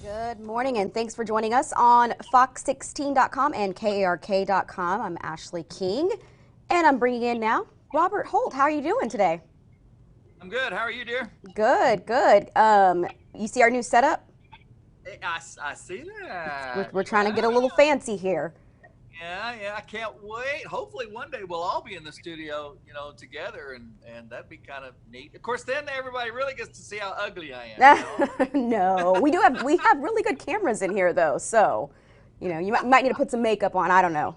Good morning, and thanks for joining us on Fox16.com and KARK.com. I'm Ashley King, and I'm bringing in now Robert Holt. How are you doing today? I'm good. How are you, dear? Good, good. You see our new setup? Hey, I see We're, that. we're trying to Yeah, get a little fancy here. yeah. I can't wait. Hopefully, one day we'll all be in the studio, together, and that'd be kind of neat. Of course, then everybody really gets to see how ugly I am. No, we have really good cameras in here though, so you might need to put some makeup on. I don't know.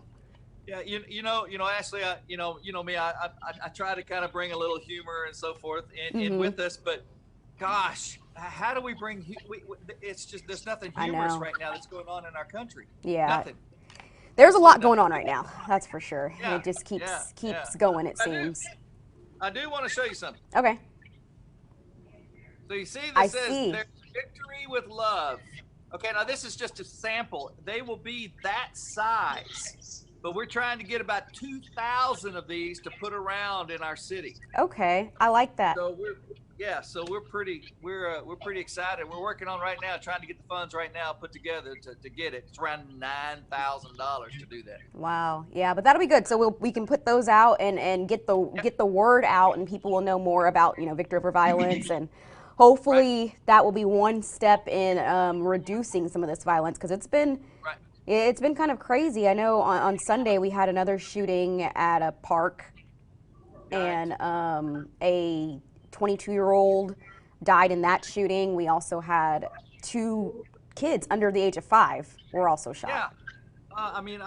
Yeah, Ashley, me. I try to kind of bring a little humor and so forth in Mm-hmm. with us, but gosh, how do we bring? It's just there's nothing I humorous know. right now that's going on in our country. Yeah, Nothing. there's a lot Absolutely going nothing. on right now. That's for sure. Yeah, It just yeah, keeps yeah. keeps going. It I do. seems. I do want to show you something. Okay, So you see, I this says see. there's victory with love. Okay, now this is just a sample. They will be that size, but we're trying to get about 2,000 of these to put around in our city. Okay, I like that. So we're pretty excited. We're working on right now, trying to get the funds right now put together to get it. It's around $9,000 to do that. Wow. Yeah, but that'll be good. So we can put those out and Yep. get the word out, and people will know more about victory over violence, and Right. hopefully that will be one step in reducing some of this violence because Right. it's been kind of crazy. I know on Sunday we had another shooting at a park, Right. and a 22-year-old died in that shooting. We also had two kids under the age of 5 were also shot. Yeah. I mean,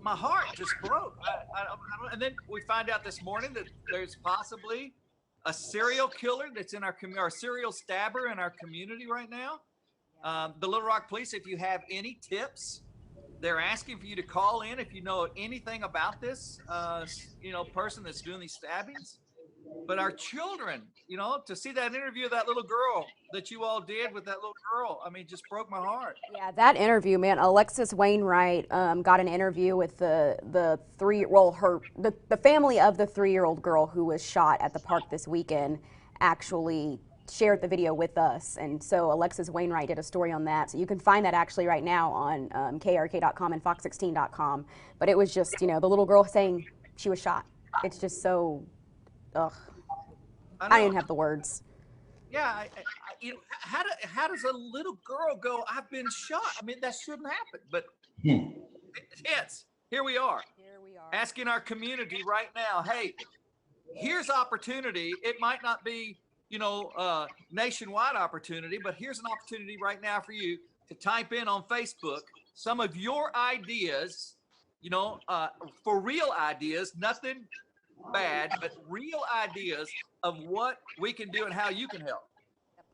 my heart just broke. I don't, and then we find out this morning that there's possibly a serial killer that's in our community, or a serial stabber in our community right now. The Little Rock Police, if you have any tips, they're asking for you to call in if you know anything about this, person that's doing these stabbings. But our children, to see that interview of that little girl that you all did with that little girl, I mean, just broke my heart. Yeah, that interview, man. Alexis Wainwright got an interview with the three, well, the family of the 3-year-old girl who was shot at the park this weekend. Actually shared the video with us, and so Alexis Wainwright did a story on that. So you can find that actually right now on KRK.com and Fox16.com. But it was just the little girl saying she was shot. It's just so, ugh. I I didn't know. have the words. Yeah, how does a little girl go? I've been shot. I mean, that shouldn't happen, but yes, here we are, Here we are. asking our community right now. Hey, here's opportunity. It might not be, nationwide opportunity, but here's an opportunity right now for you to type in on Facebook some of your ideas. For real ideas, nothing bad, but real ideas of what we can do and how you can help.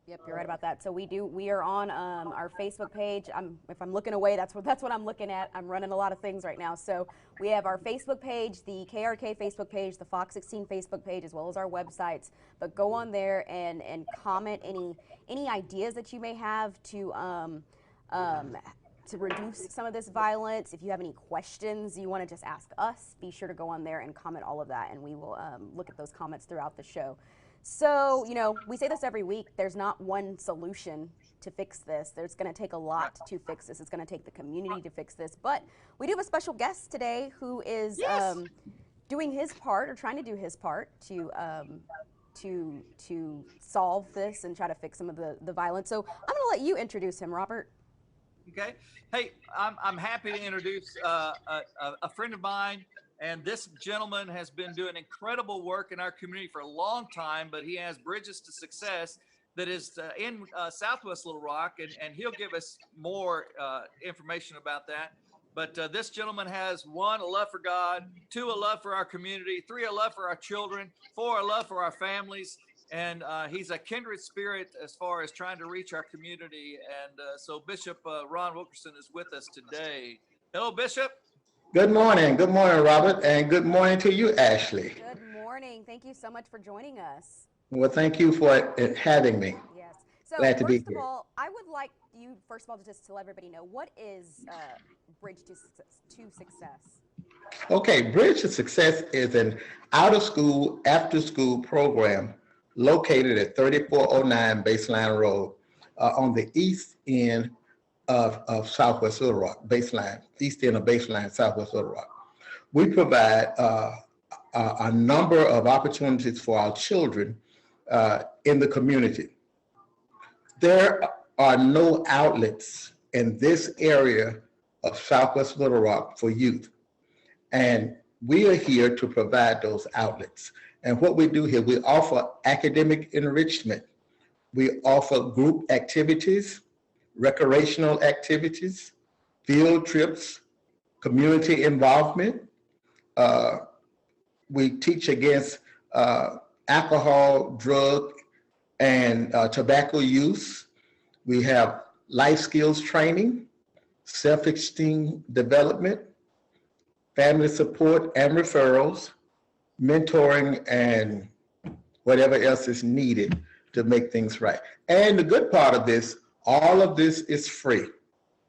Yep, you're right about that. So we are on our Facebook page. If I'm looking away, that's what I'm looking at. I'm running a lot of things right now. So we have our Facebook page, the KRK Facebook page, the Fox 16 Facebook page, as well as our websites. But go on there and comment any ideas that you may have um, to reduce some of this violence. If you have any questions you want to just ask us, be sure to go on there and comment all of that, and we will look at those comments throughout the show. So, we say this every week. There's not one solution to fix this. There's going to take a Right. lot to fix this. It's going to take the community to fix this. But we do have a special guest today who is Yes. doing his part, or trying to do his part to solve this and try to fix some of the violence. So I'm going to let you introduce him, Robert. Okay. Hey, I'm happy to introduce a friend of mine. And this gentleman has been doing incredible work in our community for a long time, but he has Bridges to Success that is in Southwest Little Rock, and he'll give us more information about that. But this gentleman has 1, a love for God; 2, a love for our community; 3, a love for our children; 4, a love for our families. And he's a kindred spirit as far as trying to reach our community. And so Bishop Ron Wilkerson is with us today. Hello, Bishop. Good morning, Robert, and good morning to you, Ashley. Good morning. Thank you so much for joining us. Well, thank you for having me. Yes. So Glad to be first of here. all, I would like you first of all to just to let everybody know what is Bridge to Success. Okay, Bridge to Success is an out of school, after school program located at 3409 Baseline Road. on the east end of Southwest Little Rock, baseline, east end of baseline, Southwest Little Rock. We provide a number of opportunities for our children in the community. There are no outlets in this area of Southwest Little Rock for youth. And we are here to provide those outlets. And what we do here, we offer academic enrichment. We offer group activities, recreational activities, field trips, community involvement. We teach against alcohol, drug, and tobacco use. We have life skills training, self-esteem development, family support and referrals, mentoring, and whatever else is needed to make things right. And the good part of this, all of this is free.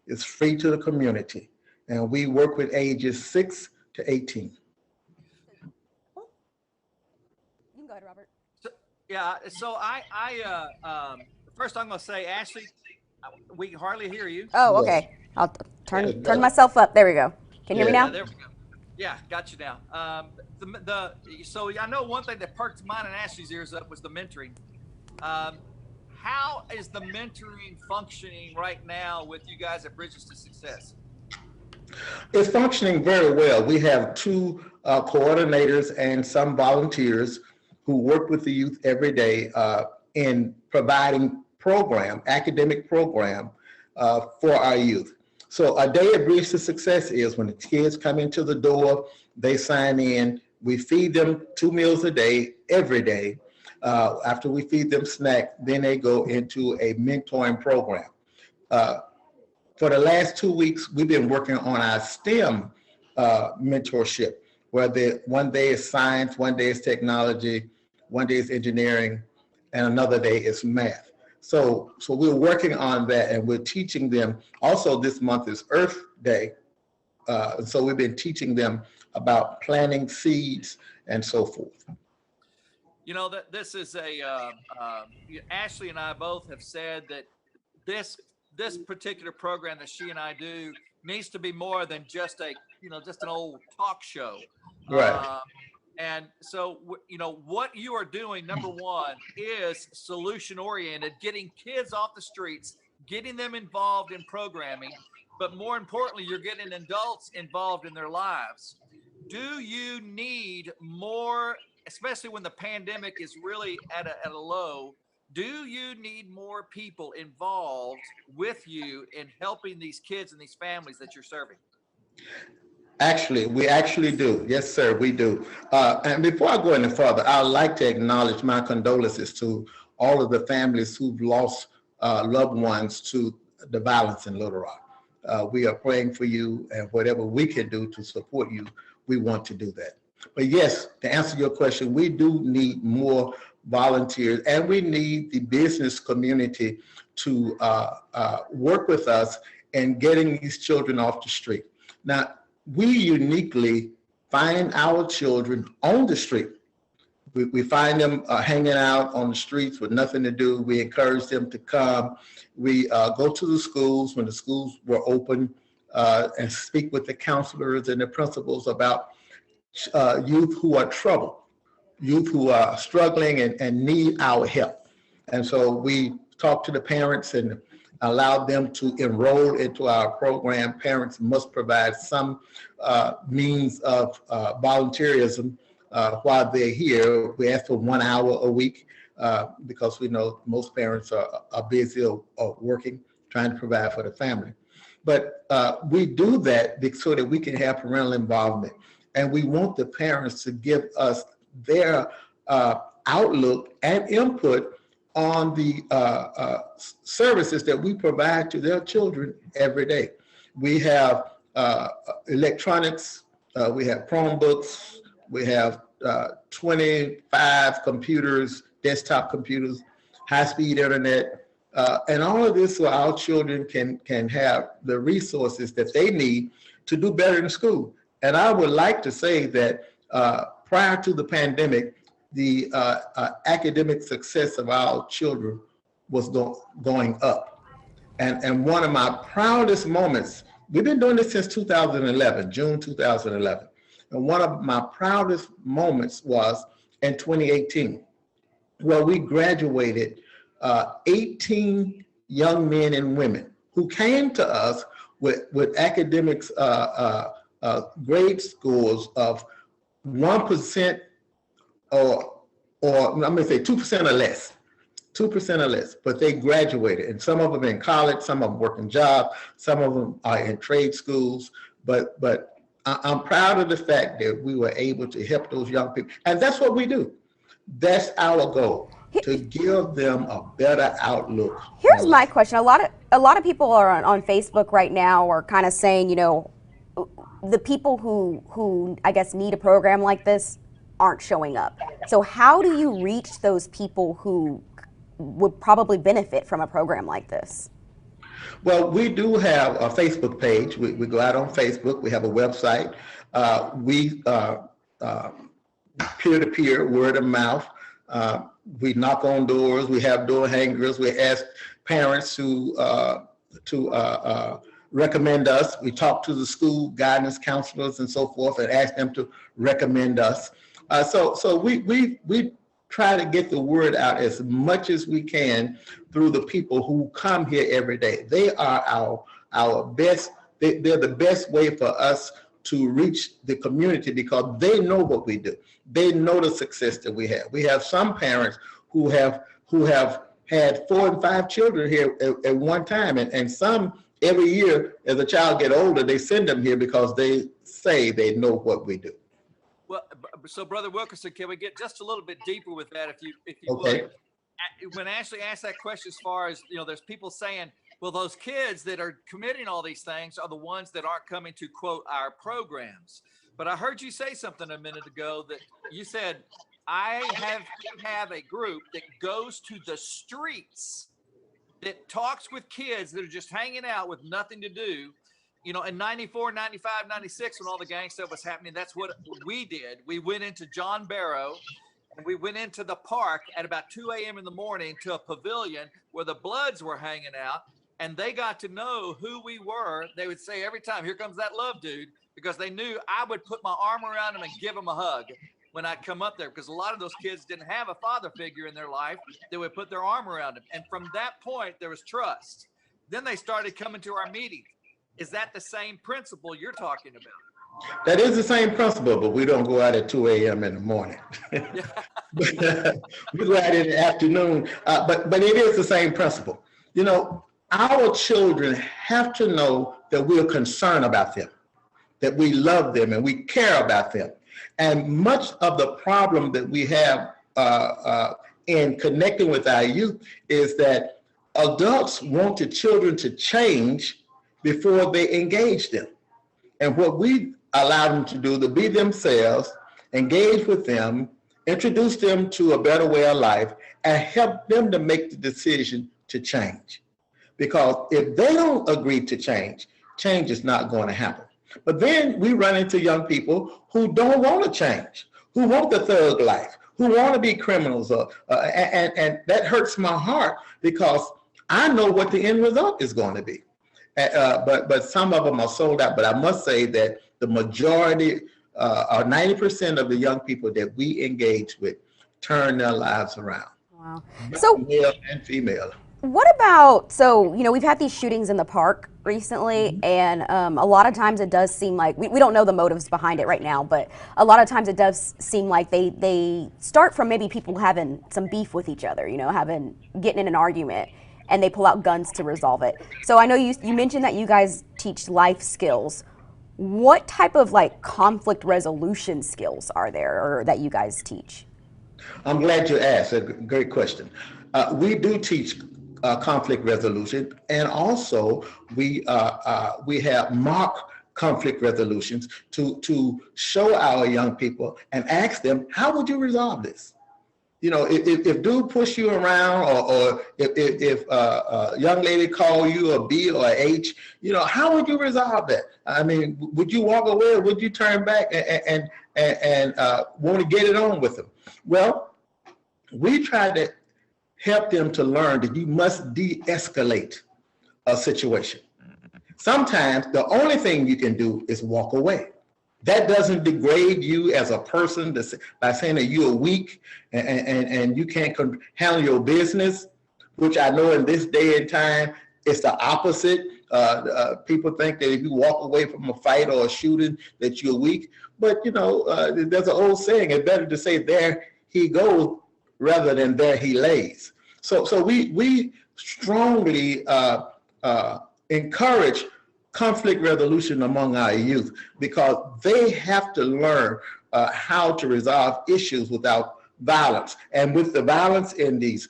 It's free to the community. And we work with ages 6 to 18. You can go ahead, Robert. So first I'm going to say, Ashley, we can hardly hear you. Oh, okay. I'll turn myself up. There we go. Can you hear me now? Yeah, there we go. Yeah, got you now. So I know one thing that perked mine and Ashley's ears up was the mentoring. How is the mentoring functioning right now with you guys at Bridges to Success? It's functioning very well. We have 2 coordinators and some volunteers who work with the youth every day in providing academic program for our youth. So a day at Bridges to Success is when the kids come into the door, they sign in, we feed them 2 meals a day, every day. After we feed them snack, then they go into a mentoring program. For the last 2 weeks, we've been working on our STEM mentorship, where one day is science, one day is technology, one day is engineering, and another day is math. So we're working on that, and we're teaching them. Also, this month is Earth Day. So we've been teaching them about planting seeds and so forth. You know, that this is Ashley and I both have said that this particular program that she and I do needs to be more than just an old talk show. Right. And so, what you are doing, number one, is solution oriented, getting kids off the streets, getting them involved in programming, but more importantly, you're getting adults involved in their lives. Do you need more, especially when the pandemic is really at a low, do you need more people involved with you in helping these kids and these families that you're serving? Actually, we actually do. Yes, sir, we do. And before I go any further, I'd like to acknowledge my condolences to all of the families who've lost loved ones to the violence in Little Rock. We are praying for you, and whatever we can do to support you, we want to do that. But yes, to answer your question, we do need more volunteers, and we need the business community to work with us in getting these children off the street. Now, we uniquely find our children on the street. We find them hanging out on the streets with nothing to do. We encourage them to come. We go to the schools when the schools were open and speak with the counselors and the principals about youth who are troubled, youth who are struggling and need our help. And so we talk to the parents and allow them to enroll into our program. Parents must provide some means of volunteerism while they're here. We ask for 1 hour a week because we know most parents are busy or working, trying to provide for the family. But we do that so that we can have parental involvement. And we want the parents to give us their outlook and input on the services that we provide to their children every day. We have electronics, we have Chromebooks, we have 25 computers, desktop computers, high-speed internet, and all of this so our children can have the resources that they need to do better in school. And I would like to say that prior to the pandemic, the academic success of our children going up. And one of my proudest moments, we've been doing this since 2011, June 2011. And one of my proudest moments was in 2018, where we graduated 18 young men and women who came to us with academics, grade scores of 1% or I'm going to say 2% or less. 2% or less, but they graduated, and some of them in college, some of them working jobs, some of them are in trade schools. But I'm proud of the fact that we were able to help those young people, and that's what we do. That's our goal, to give them a better outlook. Here's my question: a lot of people are on Facebook right now are kind of saying, you know, the people who I guess need a program like this aren't showing up. So how do you reach those people who would probably benefit from a program like this? Well, we do have a Facebook page. We go out on Facebook. We have a website. We peer-to-peer, word of mouth. We knock on doors. We have door hangers. We ask parents to recommend us. We talk to the school guidance counselors and so forth and ask them to recommend us. So we try to get the word out as much as we can through the people who come here every day. They are our best, they're the best way for us to reach the community because they know what we do. They know the success that we have. We have some parents who have had 4 and 5 children here at one time, and some every year as a child get older, they send them here because they say they know what we do. Well, so Brother Wilkerson, can we get just a little bit deeper with that, if you Okay. would? When Ashley asked that question, as far as, you know, there's people saying, well, those kids that are committing all these things are the ones that aren't coming to, quote, our programs. But I heard you say something a minute ago that you said, I have a group that goes to the streets, that talks with kids that are just hanging out with nothing to do. You know, in 94, 95, 96, when all the gang stuff was happening, that's what we did. We went into John Barrow, and we went into the park at about 2 a.m. in the morning to a pavilion where the Bloods were hanging out, and they got to know who we were. They would say every time, here comes that love dude, because they knew I would put my arm around them and give them a hug when I'd come up there, because a lot of those kids didn't have a father figure in their life that would put their arm around them. And from that point, there was trust. Then they started coming to our meetings. Is that the same principle you're talking about? That is the same principle, but we don't go out at 2 a.m. in the morning. We go out in the afternoon, but it is the same principle. You know, our children have to know that we're concerned about them, that we love them and we care about them. And much of the problem that we have in connecting with our youth is that adults want the children to change before they engage them. And what we allow them to do, to be themselves, engage with them, introduce them to a better way of life, and help them to make the decision to change. Because if they don't agree to change, change is not going to happen. But then we run into young people who don't want to change, who want the thug life, who want to be criminals. And that hurts my heart because I know what the end result is going to be. But some of them are sold out. But I must say that the majority, or 90% of the young people that we engage with turn their lives around. Wow. So, male and female. What about, so, you know, we've had these shootings in the park recently, and a lot of times it does seem like, we don't know the motives behind it right now, but a lot of times it does seem like they start from maybe people having some beef with each other, you know, getting in an argument, and they pull out guns to resolve it. So I know you mentioned that you guys teach life skills. What type of like conflict resolution skills are there or that you guys teach? I'm glad you asked. A great question. We do teach conflict resolution, and also we have mock conflict resolutions to show our young people and ask them, how would you resolve this? You know, if dude push you around, or if a young lady call you a B or a H, you know, how would you resolve that? I mean, would you walk away, or would you turn back and want to get it on with them? Well, we try to help them to learn that you must de-escalate a situation. Sometimes the only thing you can do is walk away. That doesn't degrade you as a person by saying that you're weak and you can't handle your business, which I know in this day and time, it's the opposite. People think that if you walk away from a fight or a shooting, that you're weak. But, you know, there's an old saying, it's better to say there he goes rather than there he lays. So we strongly encourage conflict resolution among our youth because they have to learn how to resolve issues without violence. And with the violence in these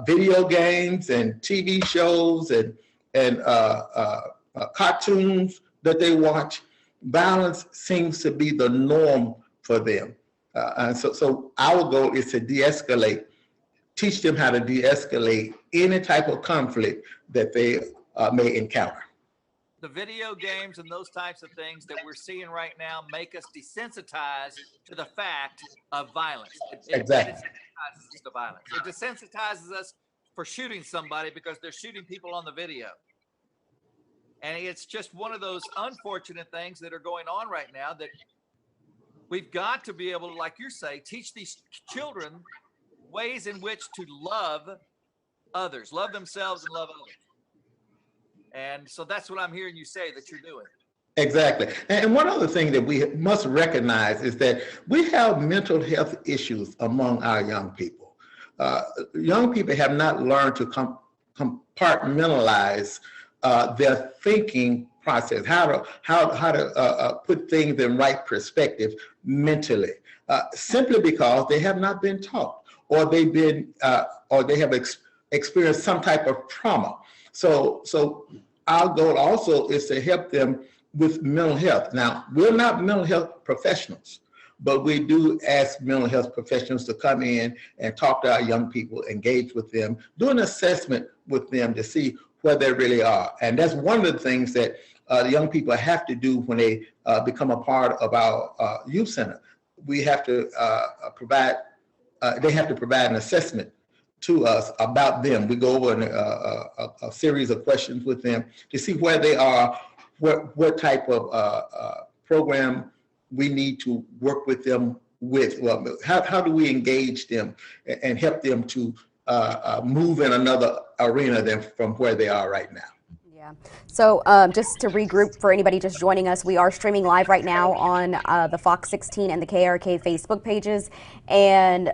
video games and TV shows and cartoons that they watch, violence seems to be the norm for them. And so our goal is to de-escalate, teach them how to de-escalate any type of conflict that they may encounter. The video games and those types of things that we're seeing right now make us desensitized to the fact of violence. Exactly. It desensitizes us to violence. It desensitizes us for shooting somebody because they're shooting people on the video. And it's just one of those unfortunate things that are going on right now that we've got to be able to, like you say, teach these children ways in which to love others, love themselves and love others. And so that's what I'm hearing you say that you're doing. Exactly. And one other thing that we must recognize is that we have mental health issues among our young people. Young people have not learned to compartmentalize their thinking process, how to put things in right perspective mentally, simply because they have not been taught, or they have experienced some type of trauma. So our goal also is to help them with mental health. Now, we're not mental health professionals, but we do ask mental health professionals to come in and talk to our young people, engage with them, do an assessment with them to see where they really are. And that's one of the things that the young people have to do when they become a part of our youth center. We have to they have to provide an assessment to us about them. We go over a series of questions with them to see where they are, what type of program we need to work with them with. Well, how do we engage them and help them to move in another arena than from where they are right now? Yeah. So just to regroup for anybody just joining us, we are streaming live right now on the Fox 16 and the KARK Facebook pages, and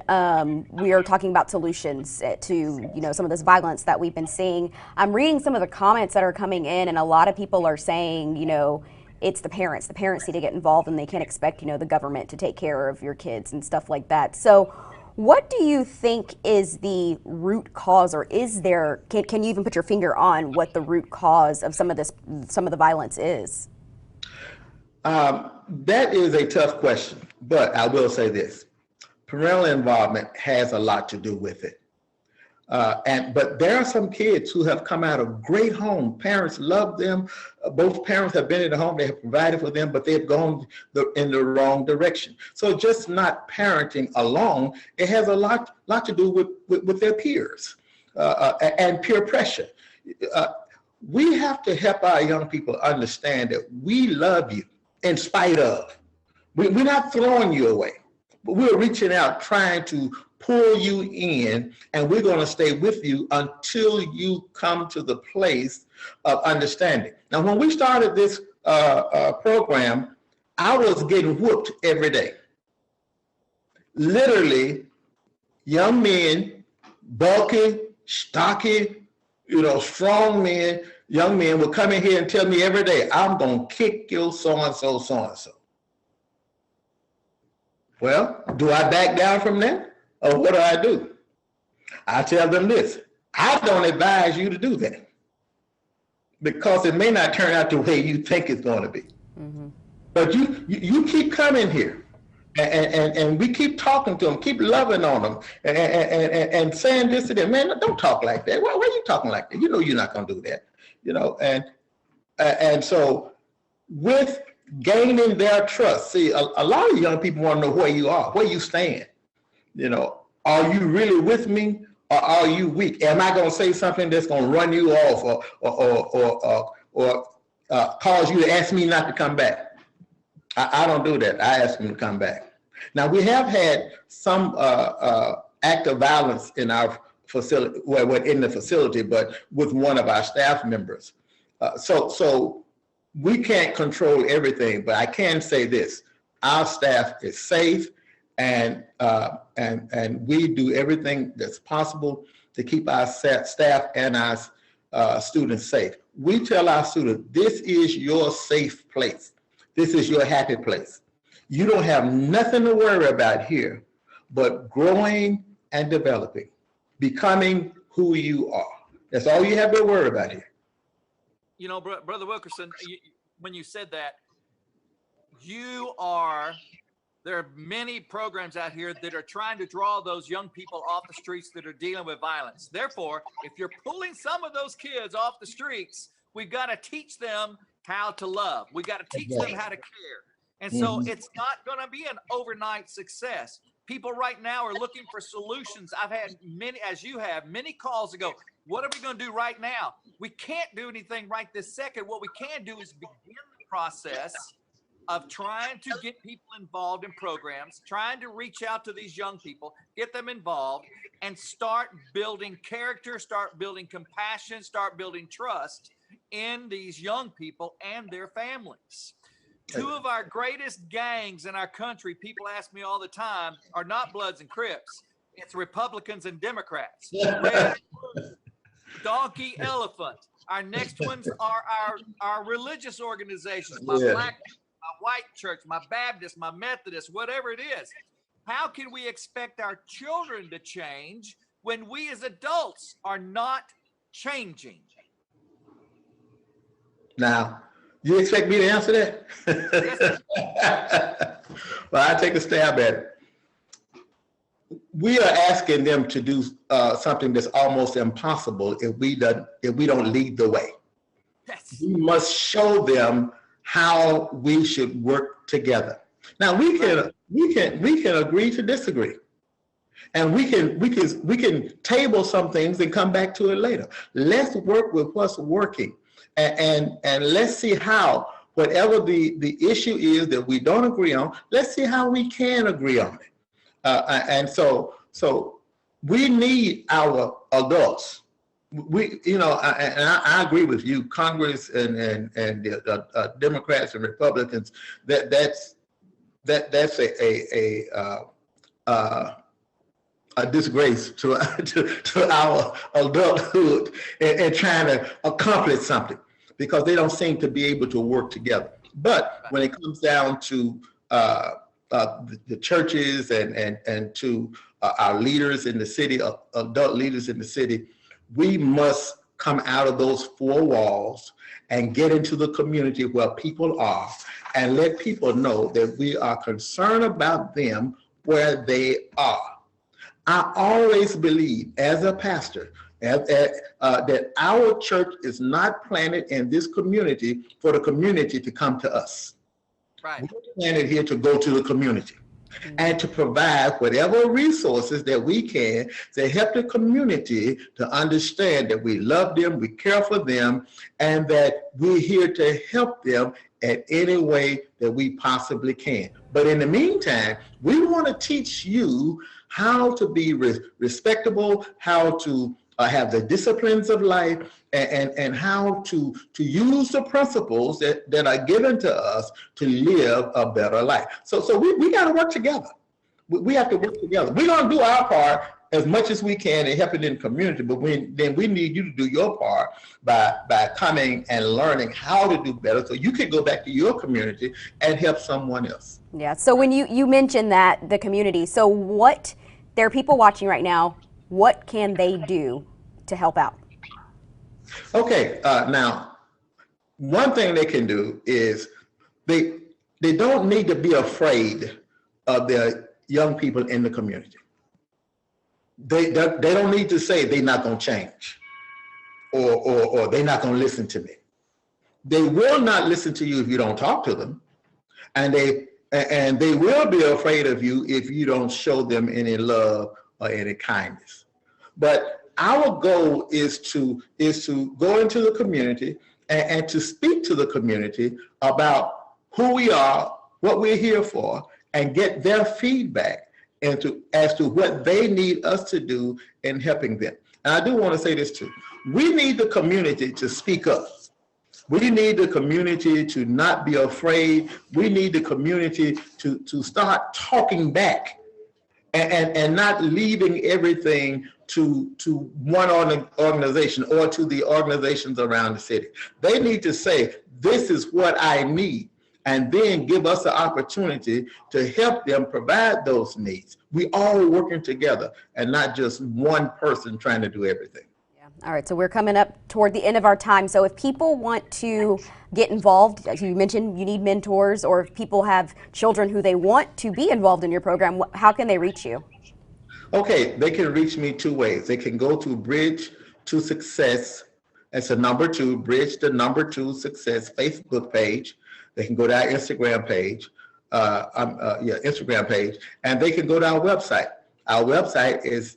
we are talking about solutions to some of this violence that we've been seeing. I'm reading some of the comments that are coming in, and a lot of people are saying, it's the parents. The parents need to get involved, and they can't expect the government to take care of your kids and stuff like that. So what do you think is the root cause, or is there, can you even put your finger on what the root cause of some of the violence is? That is a tough question, but I will say this. Parental involvement has a lot to do with it. But there are some kids who have come out of great homes. Parents love them. Both parents have been in the home. They have provided for them, but they've gone in the wrong direction. So just not parenting alone, it has a lot to do with their peers and peer pressure. We have to help our young people understand that we love you in spite of. We're not throwing you away, but we're reaching out, trying to pull you in, and we're going to stay with you until you come to the place of understanding. Now, when we started this program, I was getting whooped every day. Literally, young men, bulky, stocky, strong men, young men would come in here and tell me every day, I'm going to kick your so-and-so, so-and-so. Well, do I back down from that? Or what do? I tell them this: I don't advise you to do that, because it may not turn out the way you think it's going to be. Mm-hmm. But you keep coming here, and we keep talking to them, keep loving on them, and saying this to them. Man, don't talk like that. Why are you talking like that? You're not going to do that. And so with gaining their trust, see, a lot of young people want to know where you are, where you stand. Are you really with me, or are you weak? Am I going to say something that's going to run you off or cause you to ask me not to come back? I don't do that. I ask them to come back. Now, we have had some act of violence in our facility, well, in the facility, but with one of our staff members. So we can't control everything, but I can say this: our staff is safe, and we do everything that's possible to keep our staff and our students safe. We tell our students, this is your safe place. This is your happy place. You don't have nothing to worry about here but growing and developing, becoming who you are. That's all you have to worry about here. You know, Brother Wilkerson, when you said that, there are many programs out here that are trying to draw those young people off the streets that are dealing with violence. Therefore, if you're pulling some of those kids off the streets, we've got to teach them how to love. We got to teach them how to care. And so it's not going to be an overnight success. People right now are looking for solutions. I've had many, as you have, many calls to go, what are we going to do right now? We can't do anything right this second. What we can do is begin the process of trying to get people involved in programs, trying to reach out to these young people, get them involved, and start building character, start building compassion, start building trust in these young people and their families. Two of our greatest gangs in our country, people ask me all the time, are not Bloods and Crips. It's Republicans and Democrats. Red, donkey, elephant. Our next ones are our religious organizations, my black, my white church, my Baptist, my Methodist, whatever it is. How can we expect our children to change when we as adults are not changing? Now, you expect me to answer that? Yes. Well, I take a stab at it. We are asking them to do something that's almost impossible if we don't lead the way. Yes. We must show them how we should work together. Now we can agree to disagree, and we can table some things and come back to it later. Let's work with what's working. And let's see how, whatever the issue is that we don't agree on, let's see how we can agree on it. And so we need our adults. I agree with you, Congress and the Democrats and Republicans. That's a disgrace to our adulthood and trying to accomplish something, because they don't seem to be able to work together. But when it comes down to the churches and to our leaders in the city, adult leaders in the city, we must come out of those four walls and get into the community where people are and let people know that we are concerned about them where they are. I always believe, as a pastor, that our church is not planted in this community for the community to come to us. Right. We're planted here to go to the community and to provide whatever resources that we can to help the community to understand that we love them, we care for them, and that we're here to help them at any way that we possibly can. But in the meantime, we want to teach you how to be respectable, how to have the disciplines of life, and how to use the principles that are given to us to live a better life. So we got to work together. We have to work together. We're going to do our part as much as we can in helping in the community, but then we need you to do your part by coming and learning how to do better so you can go back to your community and help someone else. Yeah, so when you mentioned that, the community, so there are people watching right now, what can they do to help out? Okay, now, one thing they can do is they don't need to be afraid of their young people in the community. They don't need to say they're not going to change or they're not going to listen to me. They will not listen to you if you don't talk to them, and they will be afraid of you if you don't show them any love or any kindness. But our goal is to go into the community and to speak to the community about who we are, what we're here for, and get their feedback as to what they need us to do in helping them. And I do want to say this too. We need the community to speak up. We need the community to not be afraid. We need the community to start talking back and not leaving everything to one organization or to the organizations around the city. They need to say, this is what I need, and then give us the opportunity to help them provide those needs. We all working together and not just one person trying to do everything. All right, so we're coming up toward the end of our time. So if people want to get involved, as you mentioned, you need mentors, or if people have children who they want to be involved in your program, how can they reach you? Okay, they can reach me two ways. They can go to Bridge to Success. It's a #2, Bridge the #2 Success Facebook page. They can go to our Instagram page, Instagram page, and they can go to our website. Our website is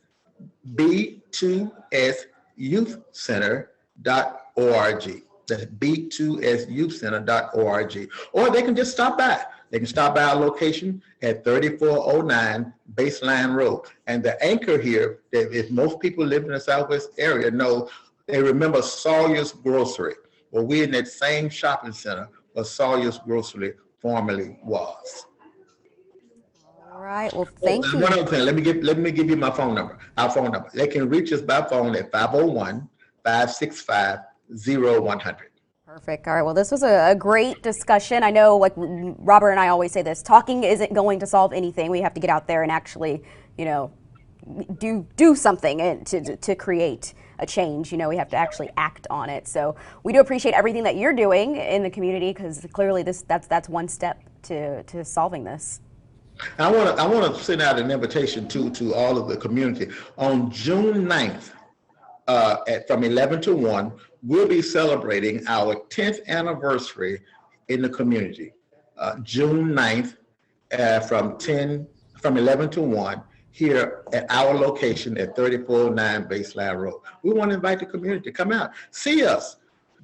b2syouthcenter.org. That's b2syouthcenter.org. Or they can just stop by. They can stop by our location at 3409 Baseline Road. And the anchor here, if most people live in the Southwest area know, they remember Sawyer's Grocery. Well, we're in that same shopping center where Sawyer's Grocery formerly was. All right. Well, thank you. One other thing. Let me give you my phone number. Our phone number. They can reach us by phone at 501-565-0100. Perfect. All right. Well, this was a great discussion. I know, like Robert and I always say this, talking isn't going to solve anything. We have to get out there and actually, do something and to create a change. We have to actually act on it. So we do appreciate everything that you're doing in the community, because clearly that's one step to solving this. I want to send out an invitation to all of the community. On June 9th, from 11 to 1, we'll be celebrating our 10th anniversary in the community. June 9th, from 11 to 1, here at our location at 3409 Baseline Road. We want to invite the community to come out, see us,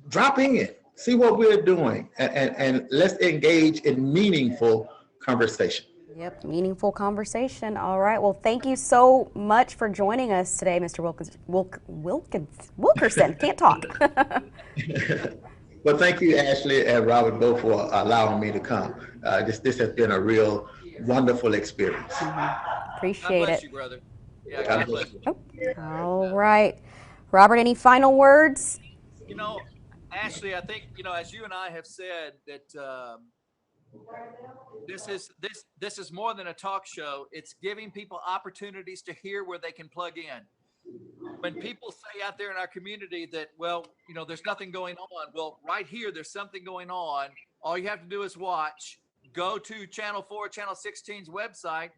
drop in, see what we're doing, and let's engage in meaningful conversation. Yep, meaningful conversation. All right. Well, thank you so much for joining us today, Mr. Wilkerson. Can't talk. Well, thank you, Ashley and Robert, both for allowing me to come. This has been a real wonderful experience. Appreciate God bless it. you, brother. Yeah, God bless you. All right. Robert, any final words? Ashley, I think, as you and I have said, that this is more than a talk show. It's giving people opportunities to hear where they can plug in. When people say out there in our community that, there's nothing going on. Well, right here, there's something going on. All you have to do is watch. Go to Channel 4, Channel 16's website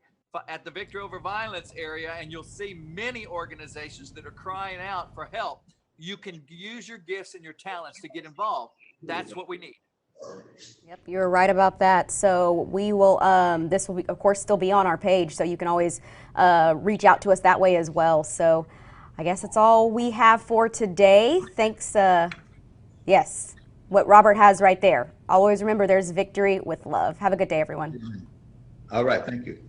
at the Victory Over Violence area, and you'll see many organizations that are crying out for help. You can use your gifts and your talents to get involved. That's what we need. Yep, you're right about that. So we will, this will, of course, still be on our page, so you can always reach out to us that way as well. So I guess that's all we have for today. Thanks. Yes, what Robert has right there. Always remember, there's victory with love. Have a good day, everyone. All right, thank you.